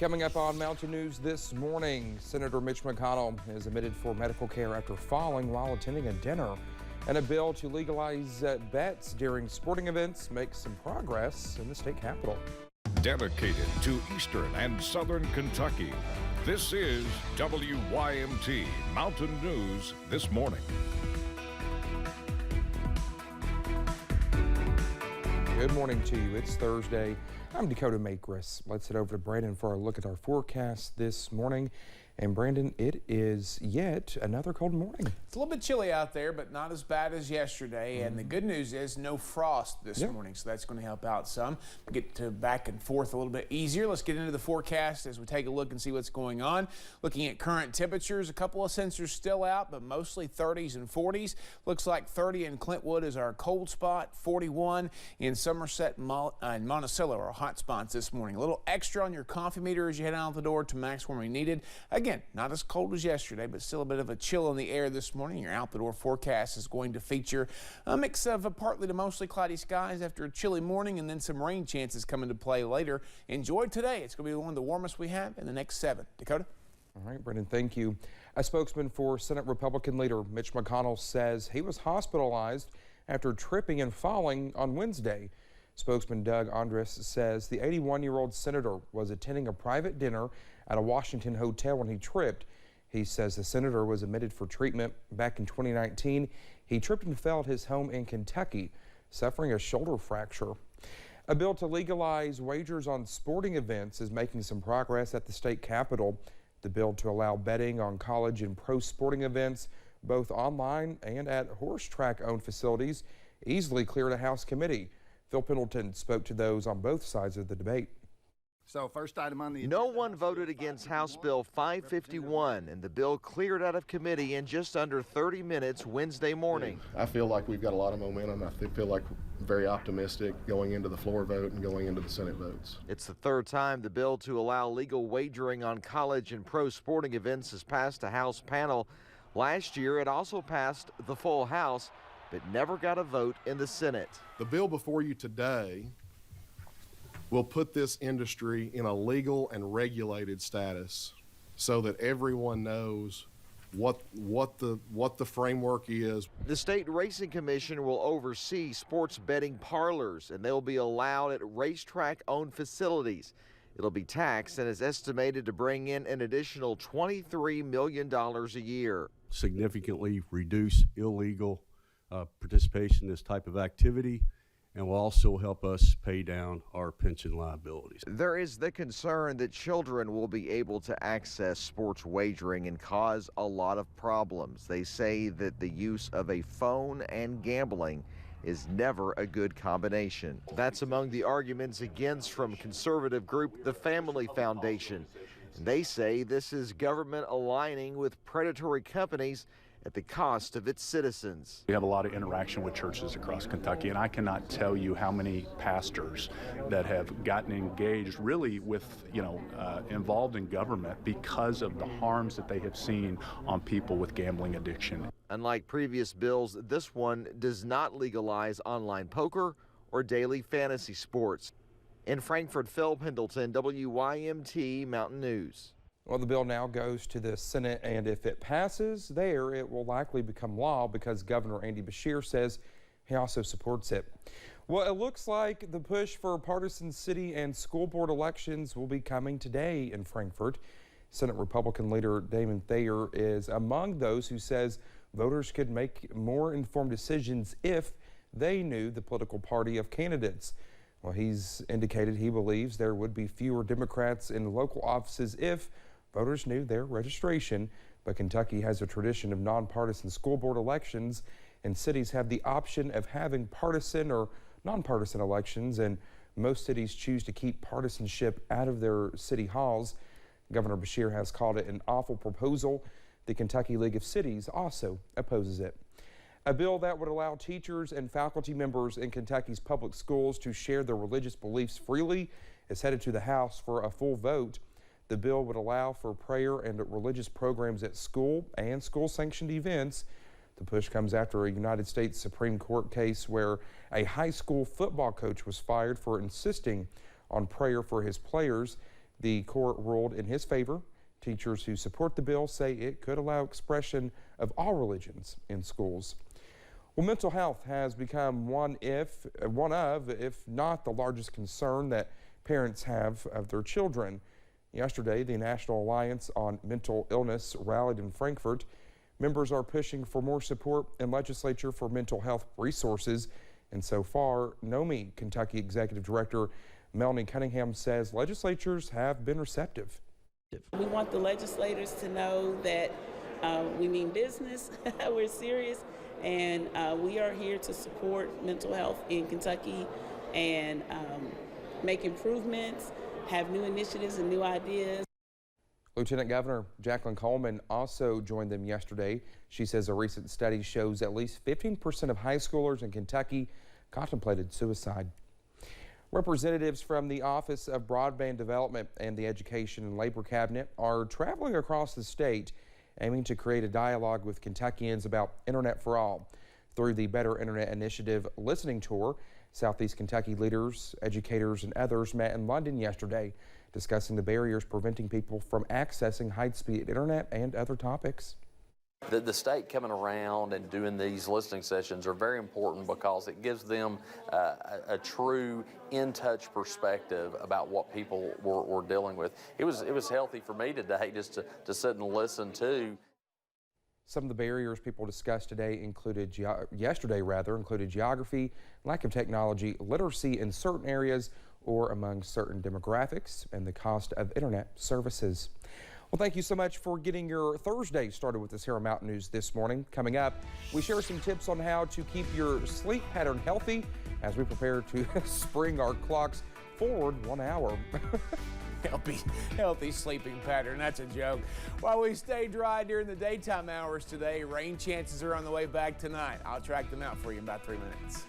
Coming up on Mountain News this morning, Senator Mitch McConnell is admitted for medical care after falling while attending a dinner. And a bill to legalize bets during sporting events makes some progress in the state capitol. Dedicated to Eastern and Southern Kentucky, this is WYMT Mountain News this morning. Good morning to you. It's Thursday. I'm Dakota Makris. Let's head over to Brandon for a look at our forecast this morning. And Brandon, it is yet another cold morning. It's a little bit chilly out there, but not as bad as yesterday. And the good news is no frost this morning, so that's going to help out some. We'll get to back and forth a little bit easier. Let's get into the forecast as we take a look and see what's going on. Looking at current temperatures, a couple of sensors still out, but mostly 30s and 40s. Looks like 30 in Clintwood is our cold spot, 41 in Somerset and Monticello are hot spots this morning. A little extra on your coffee meter as you head out the door to max warming needed. Again, not as cold as yesterday, but still a bit of a chill in the air this morning. Your out-the-door forecast is going to feature a mix of partly to mostly cloudy skies after a chilly morning, and then some rain chances come into play later. Enjoy today. It's going to be one of the warmest we have in the next 7. Dakota? All right, Brendan, thank you. A spokesman for Senate Republican leader Mitch McConnell says he was hospitalized after tripping and falling on Wednesday. Spokesman Doug Andres says the 81-year-old senator was attending a private dinner at a Washington hotel when he tripped. He says the senator was admitted for treatment back in 2019. He tripped and fell at his home in Kentucky, suffering a shoulder fracture. A bill to legalize wagers on sporting events is making some progress at the state capitol. The bill to allow betting on college and pro sporting events, both online and at horse track-owned facilities, easily cleared a House committee. Phil Pendleton spoke to those on both sides of the debate. So first item on the agenda. No one voted against House Bill 551, and the bill cleared out of committee in just under 30 minutes Wednesday morning. I feel like we've got a lot of momentum. I feel like very optimistic going into the floor vote and going into the Senate votes. It's the third time the bill to allow legal wagering on college and pro sporting events has passed a House panel. Last year, it also passed the full House, but never got a vote in the Senate. The bill before you today will put this industry in a legal and regulated status so that everyone knows what the framework is. The State Racing Commission will oversee sports betting parlors, and they'll be allowed at racetrack-owned facilities. It'll be taxed and is estimated to bring in an additional $23 million a year. Significantly reduce illegal participation in this type of activity, and will also help us pay down our pension liabilities. There is the concern that children will be able to access sports wagering and cause a lot of problems. They say that the use of a phone and gambling is never a good combination. That's among the arguments against from conservative group the Family Foundation. They say this is government aligning with predatory companies at the cost of its citizens. We have a lot of interaction with churches across Kentucky, and I cannot tell you how many pastors that have gotten engaged really with, involved in government because of the harms that they have seen on people with gambling addiction. Unlike previous bills, this one does not legalize online poker or daily fantasy sports. In Frankfort, Phil Pendleton, WYMT Mountain News. Well, the bill now goes to the Senate, and if it passes there, it will likely become law because Governor Andy Beshear says he also supports it. Well, it looks like the push for partisan city and school board elections will be coming today in Frankfort. Senate Republican leader Damon Thayer is among those who says voters could make more informed decisions if they knew the political party of candidates. Well, he's indicated he believes there would be fewer Democrats in local offices if voters knew their registration, but Kentucky has a tradition of nonpartisan school board elections, and cities have the option of having partisan or nonpartisan elections, and most cities choose to keep partisanship out of their city halls. Governor Beshear has called it an awful proposal. The Kentucky League of Cities also opposes it. A bill that would allow teachers and faculty members in Kentucky's public schools to share their religious beliefs freely is headed to the House for a full vote. The bill would allow for prayer and religious programs at school and school-sanctioned events. The push comes after a United States Supreme Court case where a high school football coach was fired for insisting on prayer for his players. The court ruled in his favor. Teachers who support the bill say it could allow expression of all religions in schools. Well, mental health has become one of, if not the largest concern that parents have of their children. Yesterday, the National Alliance on Mental Illness rallied in Frankfort. Members are pushing for more support in legislature for mental health resources. And so far, NOMI Kentucky Executive Director Melanie Cunningham says legislatures have been receptive. We want the legislators to know that we mean business, we're serious, and we are here to support mental health in Kentucky and make improvements, have new initiatives and new ideas. Lieutenant Governor Jacqueline Coleman also joined them yesterday. She says a recent study shows at least 15% of high schoolers in Kentucky contemplated suicide. Representatives from the Office of Broadband Development and the Education and Labor Cabinet are traveling across the state, aiming to create a dialogue with Kentuckians about Internet for All. Through the Better Internet Initiative listening tour, Southeast Kentucky leaders, educators, and others met in London yesterday, discussing the barriers preventing people from accessing high-speed internet and other topics. The state coming around and doing these listening sessions are very important because it gives them a true in-touch perspective about what people were dealing with. It was healthy for me today just to sit and listen to. Some of the barriers people discussed today included geography, lack of technology, literacy in certain areas or among certain demographics, and the cost of internet services. Well, thank you so much for getting your Thursday started with us here on Mountain News this morning. Coming up, we share some tips on how to keep your sleep pattern healthy as we prepare to spring our clocks forward 1 hour. Healthy sleeping pattern, that's a joke. While we stay dry during the daytime hours today, rain chances are on the way back tonight. I'll track them out for you in about 3 minutes.